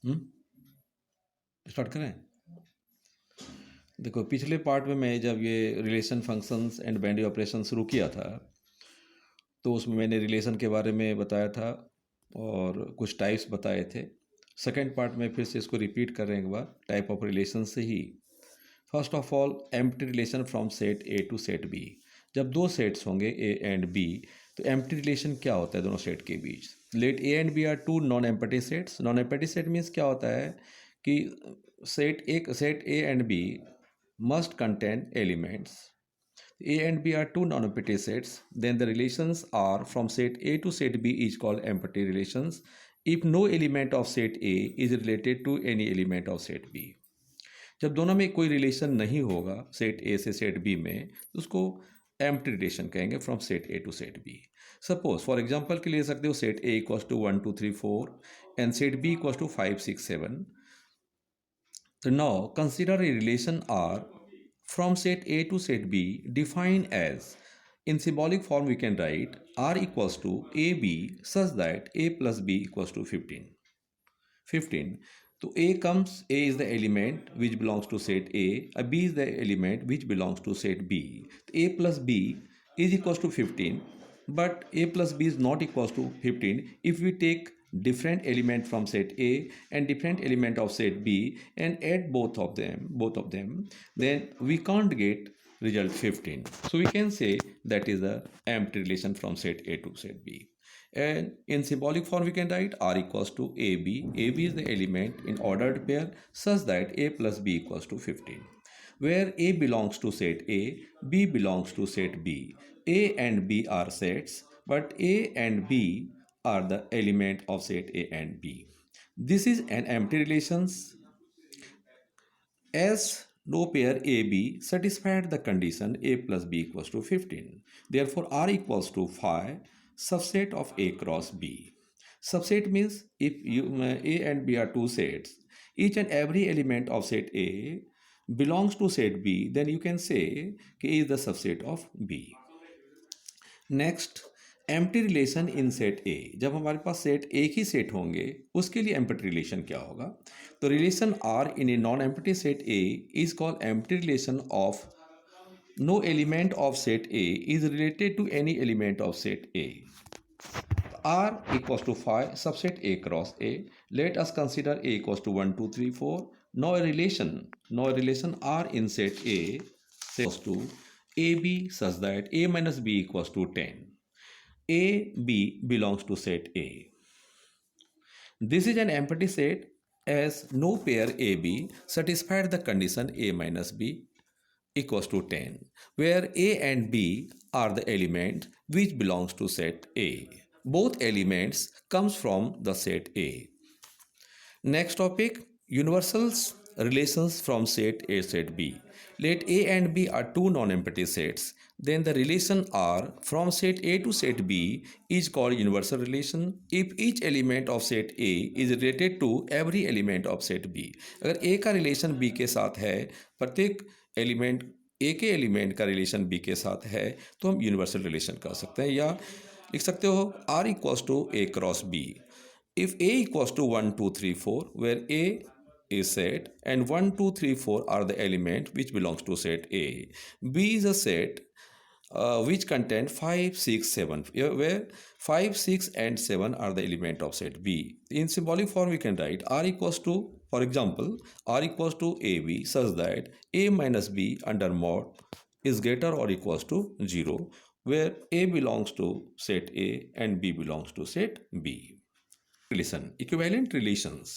Start करें। देखो, पिछले पार्ट में मैं जब ये relation functions and binary operation शुरू किया था, तो उसमें मैंने रिलेशन के बारे में बताया था और कुछ टाइप्स बताए थे। सेकेंड पार्ट में फिर से इसको रिपीट कर रहे हैं एक बार, टाइप ऑफ रिलेशन से ही। First of all, empty relation from set A to set B. जब दो सेट्स होंगे ए एंड बी, तो एम्प्टी रिलेशन क्या होता है दोनों सेट के बीच? Let A and B are two non empty sets. Non empty set means क्या होता है कि set A and B must contain elements. A and B are two non-empty sets. Then the relations are from set A to set B is called empty relations. If no element of set A is related to any element of set B. जब दोनों में कोई relation नहीं होगा set ए से set B में, तो उसको एम्प्टी रिलेशन कहेंगे from set A to set B. Suppose for example के ले सकते हो set A equals to 1 2 3 4 and set B equals to 5 6 7। So now consider a relation R from set A to set B defined as, in symbolic form we can write R equals to AB such that A plus B equals to 15. 15. So A is the element which belongs to set A, B is the element which belongs to set B. A plus B is equals to 15, but A plus B is not equals to 15 if we take different element from set A and different element of set B and add both of them, then we can't get result 15. So we can say that is the empty relation from set A to set B. And in symbolic form we can write R equals to AB. AB is the element in ordered pair such that A plus B equals to 15. Where A belongs to set A, B belongs to set B. A and B are sets, but A and B are the element of set A and B. This is an empty relations as no pair AB satisfied the condition A plus B equals to 15. Therefore, R equals to phi subset of A cross B. Subset means if A and B are two sets, each and every element of set A belongs to set B, then you can say A is the subset of B. Next, empty relation in set ए। जब हमारे पास set एक ही set होंगे उसके लिए empty relation क्या होगा? तो relation R in a non empty set A is called empty relation of no element of set A is related to any element of set A. R equals to phi subset A cross A. Let us consider A equals to 1 2 3 4. Now a relation R in set A equals to AB such that A minus B equals to 10. A, B belongs to set A. This is an empty set as no pair AB satisfied the condition A minus B equals to 10, where A and B are the elements which belongs to set A. Both elements comes from the set A. Next topic, universals relations from set A set B. Let A and B are two non-empty sets. Then the relation R from set A to set B is called universal relation if each element of set A is related to every element of set B. अगर A का relation B के साथ है, प्रत्येक element A के element का relation B के साथ है, तो हम यूनिवर्सल रिलेशन कर सकते हैं। या लिख सकते हो R equals to A cross B. If A equals to 1 2 3 4, where A is set and 1 2 3 4 are the element which belongs to set A, B is a set which contain 5 6 7, where 5 6 and 7 are the element of set B. In symbolic form we can write R equals to, for example, R equals to AB such that A minus B under mod is greater or equals to 0, where A belongs to set A and B belongs to set B. Equivalent relations.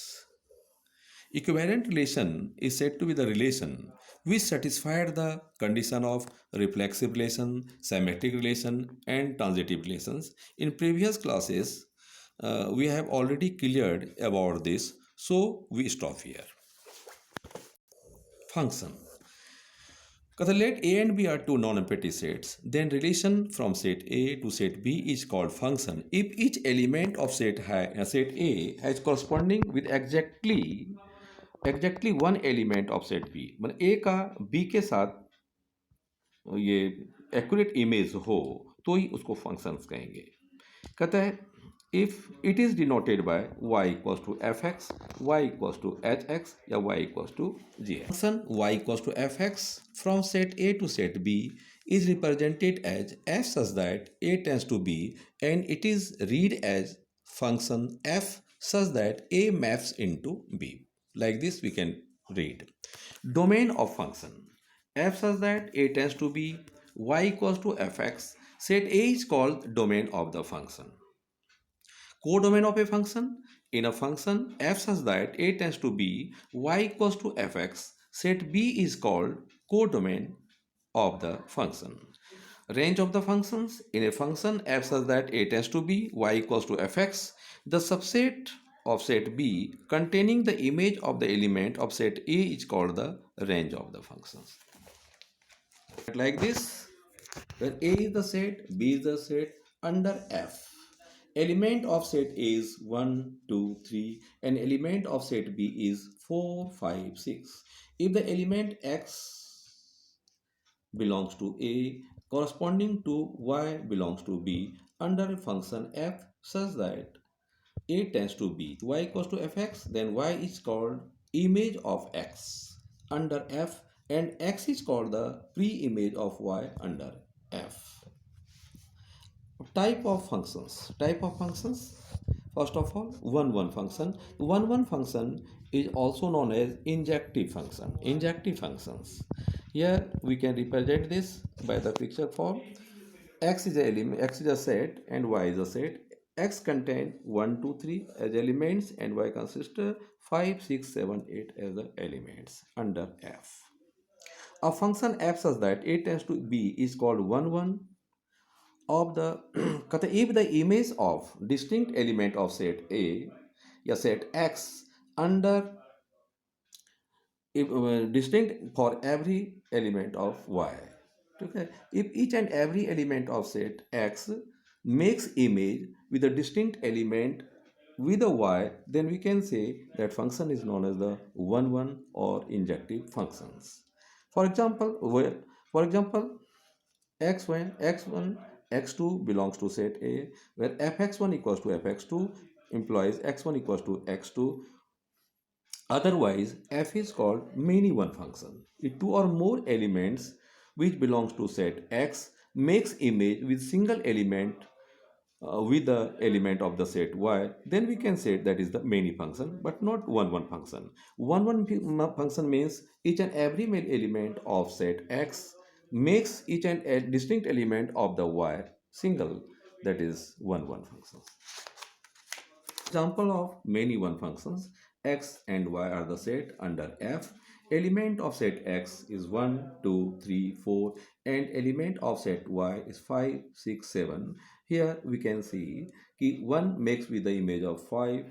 Equivalent relation is said to be the relation which satisfied the condition of reflexive relation, symmetric relation, and transitive relations. In previous classes, we have already cleared about this, so we stop here. Function. Let A and B are two non-empty sets, then relation from set A to set B is called function if each element of set A has corresponding with exactly one element of set B. मतलब A का B के साथ ये accurate image हो तो ही उसको functions कहेंगे। कहता है if it is denoted by y equals to fx, y equals to hx, or y equals to gx. Function y equals to fx from set A to set B is represented as f such that A tends to B, and it is read as function f such that A maps into B. Like this we can read. Domain of function f such that A tends to B, y equals to fx, set A is called domain of the function. Codomain of a function, in a function f such that A tends to B, y equals to fx, set B is called codomain of the function. Range of the functions, in a function f such that A tends to B, y equals to fx, the subset of set B containing the image of the element of set A is called the range of the functions. Like this, where A is the set, B is the set under F. Element of set A is 1, 2, 3, and element of set B is 4, 5, 6. If the element X belongs to A, corresponding to Y belongs to B under a function F such that A tends to B, Y equals to Fx, then Y is called image of X under F, and X is called the pre-image of Y under F. Type of functions. First of all, one function. One function is also known as injective functions. Here we can represent this by the picture form. X is a element, X is a set, and Y is a set. X contain 1, 2, 3 as elements, and Y consists 5, 6, 7, 8 as the elements under F. A function f such that A tends to B is called 1, 1 of the if the image of distinct element of set A, या set X under if distinct for every element of Y. Okay. If each and every element of set X makes image with a distinct element with a Y, then we can say that function is known as the 1, 1 or injective functions. For example, x1, x2 belongs to set A, where fx1 equals to fx2 implies x1 equals to x2. Otherwise, f is called many one function. If two or more elements which belongs to set X makes image with single element with the element of the set Y, then we can say that is the many function, but not one function. One function means each and every element of set X makes each and a distinct element of the Y single, that is one function. Example of many one functions, x and y are the set under F. Element of set x is 1, 2, 3, 4, and element of set y is 5, 6, 7. Here we can see 1 makes with the image of 5,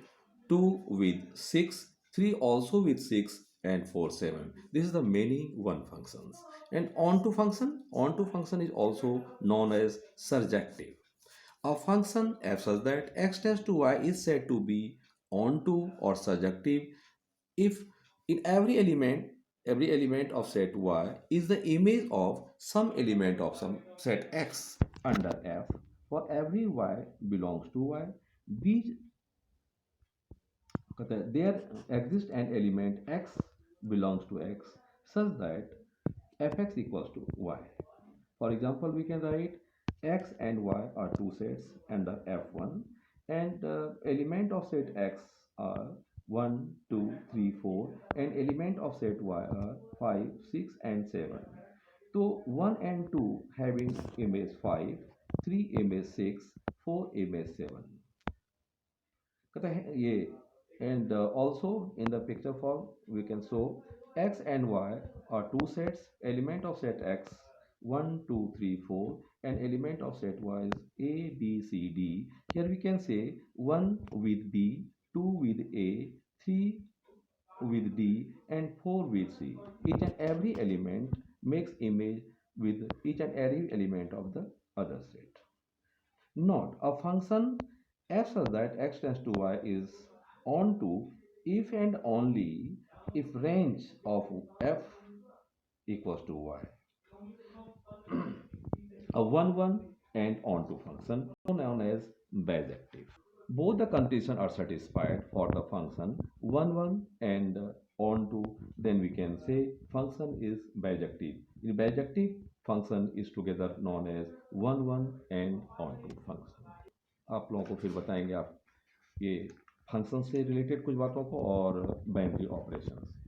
2 with 6, 3 also with 6, and 4, 7. This is the many one functions. And onto function is also known as surjective. A function f such that x tends to y is said to be onto or surjective if in every element of set y is the image of some element of some set x under F. For every y belongs to y, b there exists an element x belongs to x such that fx equals to y. For example, we can write x and y are two sets under F1, and element of set x are 1, 2, 3, 4, and element of set y are 5, 6, and 7. So 1 and 2 having image 5, 3 image 6, 4 image 7. ये and also in the picture form we can show x and y are two sets, element of set x 1, 2, 3, 4, and element of set y is a, b, c, d. Here we can say 1 with b, 2 with a, 3 with d, and 4 with c. Each and every element makes image with each and every element of the other set. Note, a function f such that x tends to y is onto if and only if range of f equals to y. A 1, 1 and onto function known as bijective. both the conditions are satisfied for the function 1 1 and on to, then we can say function is bijective. In bijective, function is together known as 1 1 and on to function. आप लोगों को फिर बताएंगे आप ये function से related कुछ बातों को और बाइनरी ऑपरेशंस।